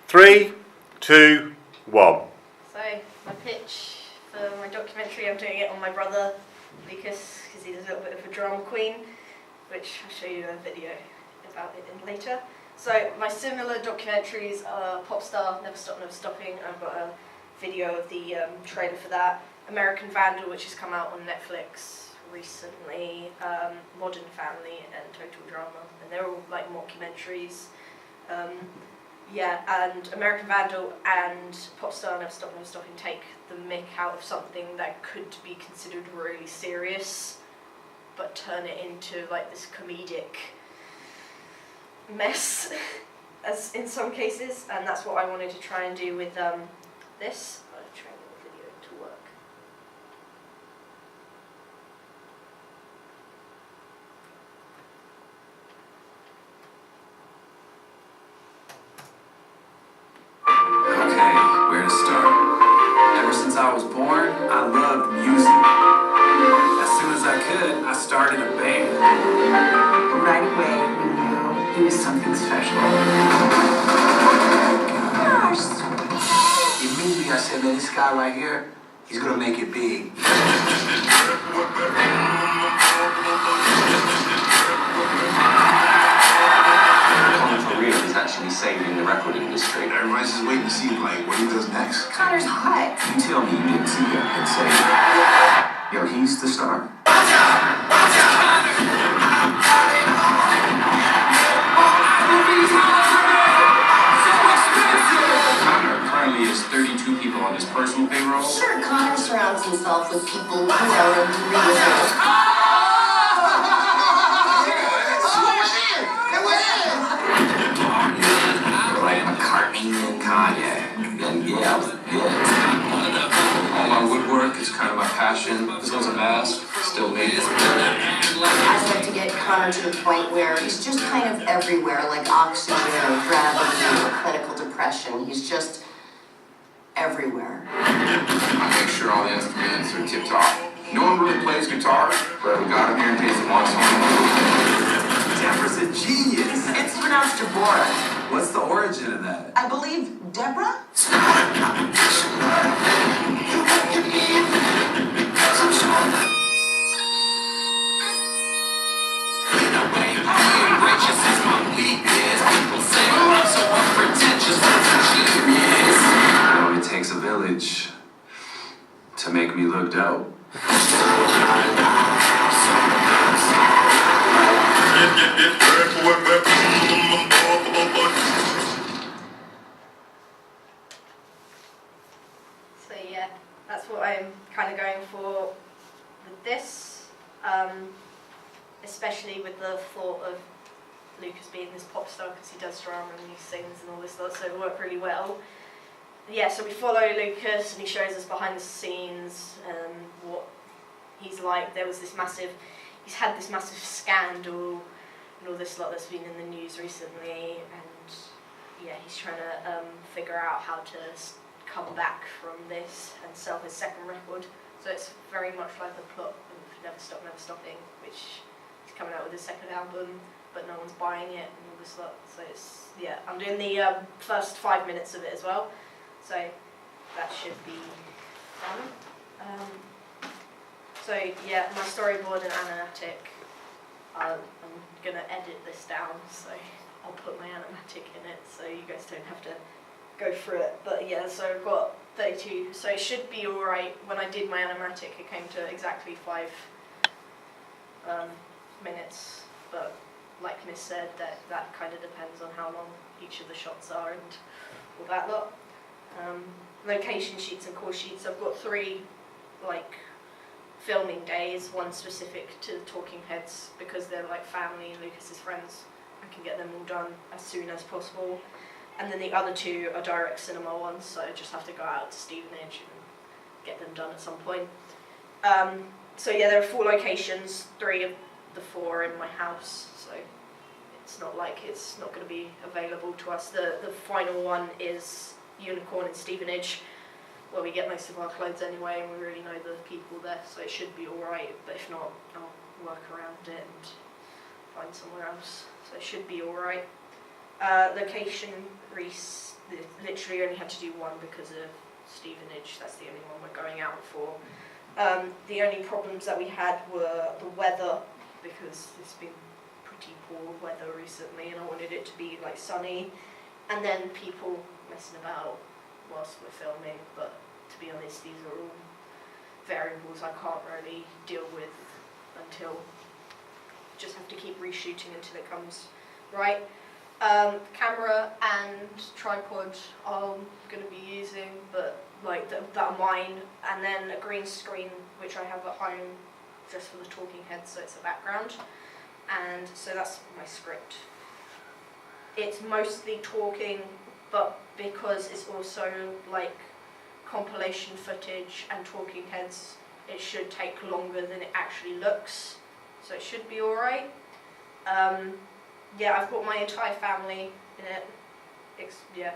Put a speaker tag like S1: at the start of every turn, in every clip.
S1: 3, 2, 1.
S2: So, my pitch for my documentary, I'm doing it on my brother, Lucas, because he's a little bit of a drama queen, which I'll show you a video about it in later. So, my similar documentaries are Popstar, Never Stop, Never Stopping. I've got a video of the trailer for that. American Vandal, which has come out on Netflix recently. Modern Family and Total Drama. And they're all like mockumentaries. And American Vandal and Popstar, Never Stop, Never Stopping take the mick out of something that could be considered really serious, but turn it into like this comedic mess, as in some cases, and that's what I wanted to try and do with this. I'll try and get the video to work.
S3: Okay, where to start? Ever since I was born, I loved music. As soon as I could, I started a band.
S4: Right away, we knew he was something special.
S3: Gosh. Immediately I said, man, this guy right here, he's gonna make it big. Conor for real is actually saving the record industry.
S5: Everybody's just waiting to see like what he does next.
S4: Conor's hot.
S3: You tell me you didn't see that and say, yo, he's the star. Conor currently has 32 people on his personal payroll.
S4: Sure, Conor surrounds himself with people who are in agree with him.
S3: Like McCartney and Kanye. And yeah. All my woodwork is kind of my passion. This one's a mask, still made it.
S4: I'd like to get Conor to the point where he's just kind of everywhere, like oxygen or gravity or clinical depression. He's just everywhere.
S3: I make sure all the instruments are tip-top. No one really plays guitar, but we got him here in case he wants one. Deborah's a genius.
S4: It's pronounced Deborah.
S3: What's the origin of that?
S4: I believe Deborah?
S3: It takes a village to make me look dope.
S2: So yeah, that's what I'm kind of going for with this, especially with the thought of Lucas being this pop star because he does drama and he sings and all this stuff, so it worked really well. Yeah, so we follow Lucas and he shows us behind the scenes what he's like. He's had this massive scandal and all this lot that's been in the news recently, and yeah, he's trying to figure out how to come back from this and sell his second record. So it's very much like the plot of Never Stop, Never Stopping, which he's coming out with his second album, but no one's buying it and all this lot. So it's, yeah, I'm doing the first 5 minutes of it as well. So that should be fun. So yeah, my storyboard and animatic, I'm going to edit this down, so I'll put my animatic in it so you guys don't have to go through it. But yeah, so I've got 32, so it should be alright. When I did my animatic it came to exactly 5 minutes, but like Miss said, that kind of depends on how long each of the shots are and all that lot. Location sheets and course sheets, I've got 3 like filming days, one specific to Talking Heads because they're like family and Lucas's friends. I can get them all done as soon as possible. And then the other 2 are direct cinema ones, so I just have to go out to Stevenage and get them done at some point. So yeah, there are 4 locations, 3 of the 4 are in my house, so it's not like it's not going to be available to us. The final one is Unicorn in Stevenage, where we get most of our clothes anyway, and we really know the people there, so it should be alright, but if not, I'll work around it and find somewhere else, so it should be alright. Location literally only had to do one because of Stevenage. That's the only one we're going out for. The only problems that we had were the weather, because it's been pretty poor weather recently and I wanted it to be like sunny, and then people messing about whilst we're filming, but to be honest these are all variables I can't really deal with until, just have to keep reshooting until it comes right. Camera and tripod I'm going to be using, but like that are mine, and then a green screen which I have at home just for the talking heads, so it's a background, and so that's my script. It's mostly talking, but because it's also like compilation footage and talking heads, it should take longer than it actually looks, so it should be alright. Yeah, I've got my entire family in it. Yeah,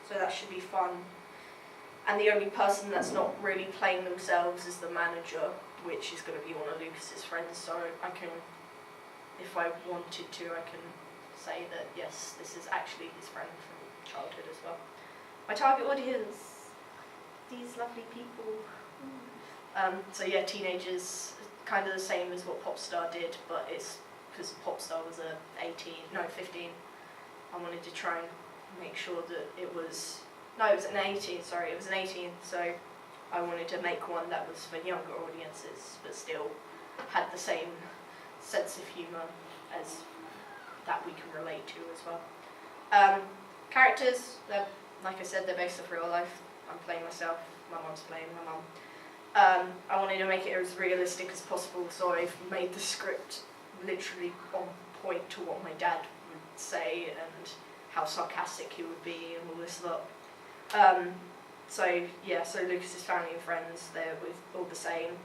S2: so that should be fun. And the only person that's not really playing themselves is the manager, which is going to be one of Lucas's friends, so I can, if I wanted to, I can say that yes, this is actually his friend from childhood as well. My target audience, these lovely people. So yeah, teenagers, kind of the same as what Popstar did, but it's because Popstar was a 15. I wanted to try and make sure that it was, no, it was an 18, sorry, it was an 18, so I wanted to make one that was for younger audiences, but still had the same sense of humour as that we can relate to as well. Characters, they're, like I said, they're based off real life. I'm playing myself, my mum's playing my mum. I wanted to make it as realistic as possible, so I've made the script literally on point to what my dad would say and how sarcastic he would be and all this lot. So yeah, so Lucas's family and friends, they're with all the same.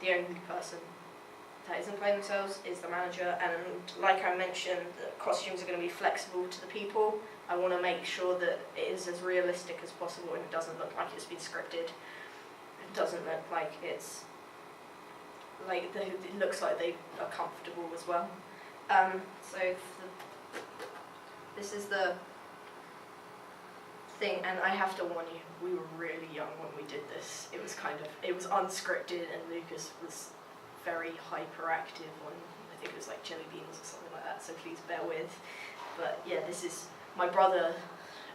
S2: The only person that isn't playing themselves is the manager, and like I mentioned, the costumes are going to be flexible to the people. I want to make sure that it is as realistic as possible and it doesn't look like it's been scripted. It doesn't look like it's like it looks like they are comfortable as well. This is the thing, and I have to warn you, we were really young when we did this. It was unscripted, and Lucas was very hyperactive on, I think it was like jelly beans or something like that, so please bear with. But yeah, this is my brother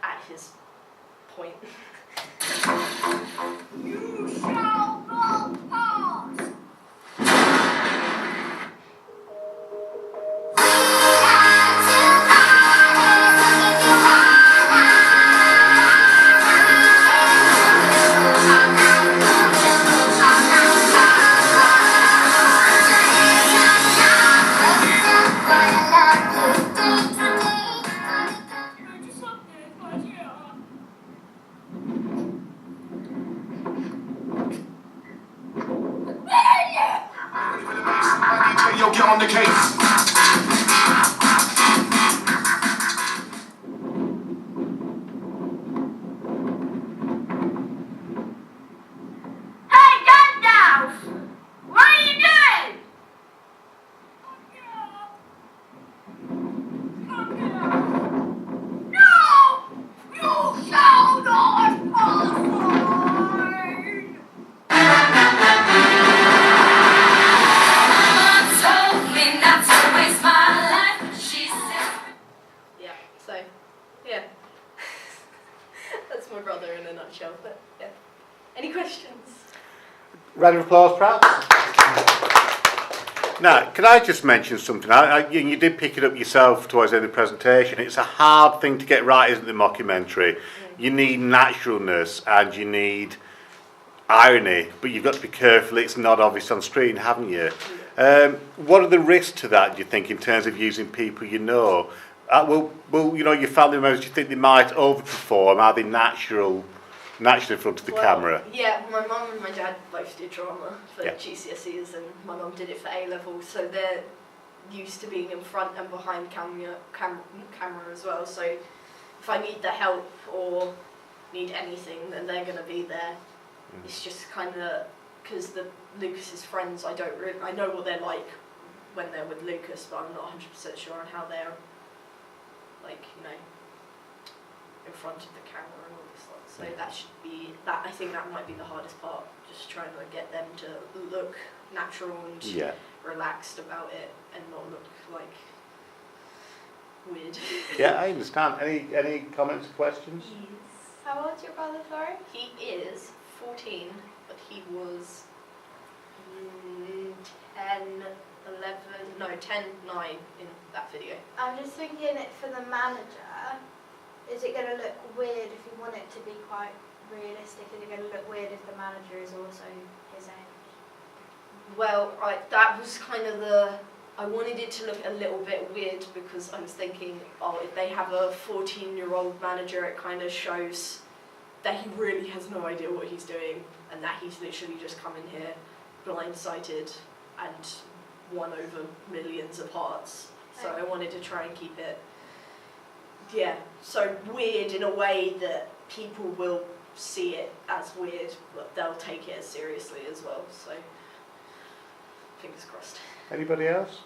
S2: at his point.
S6: You shall not pass!
S3: Yo, get on the case.
S6: Hey, Gandalf! What are you doing? No! You shall not pass mine!
S2: Yeah, so, yeah. That's my brother in a nutshell, but yeah. Any questions?
S1: Round of applause, perhaps? Now, can I just mention something? You did pick it up yourself towards the end of the presentation. It's a hard thing to get right, isn't it, the mockumentary? You need naturalness and you need irony, but you've got to be careful it's not obvious on screen, haven't you? What are the risks to that, do you think, in terms of using people you know? Will you know, your family members, do you think they might overperform? Are they natural in front of the camera?
S2: Yeah, my mum and my dad both did drama for
S1: Yeah.
S2: GCSEs, and my mum did it for A-level, so they're used to being in front and behind camera as well, so if I need the help or need anything, then they're going to be there. It's just kind of, because the Lucas's friends, I know what they're like when they're with Lucas, but I'm not 100% sure on how they're, like, you know, in front of the camera and all this lot. So that should be that. I think that might be the hardest part, just trying to get them to look natural and
S1: Yeah.
S2: relaxed about it and not look like weird.
S1: Yeah, I understand. Any comments or questions?
S6: How old's your brother, sorry?
S2: He is 14, but he was 10, 9 in that video.
S6: I'm just thinking it for the manager. Is it going to look weird if you want it to be quite realistic? Is it going to look weird if the manager is also his age?
S2: Well, that was kind of I wanted it to look a little bit weird because I was thinking, oh, if they have a 14-year-old manager, it kind of shows that he really has no idea what he's doing and that he's literally just come in here blindsided and won over millions of hearts. So I wanted to try and keep it, so weird in a way that people will see it as weird, but they'll take it as seriously as well. So fingers crossed.
S1: Anybody else?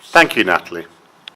S1: Thank you, Natalie.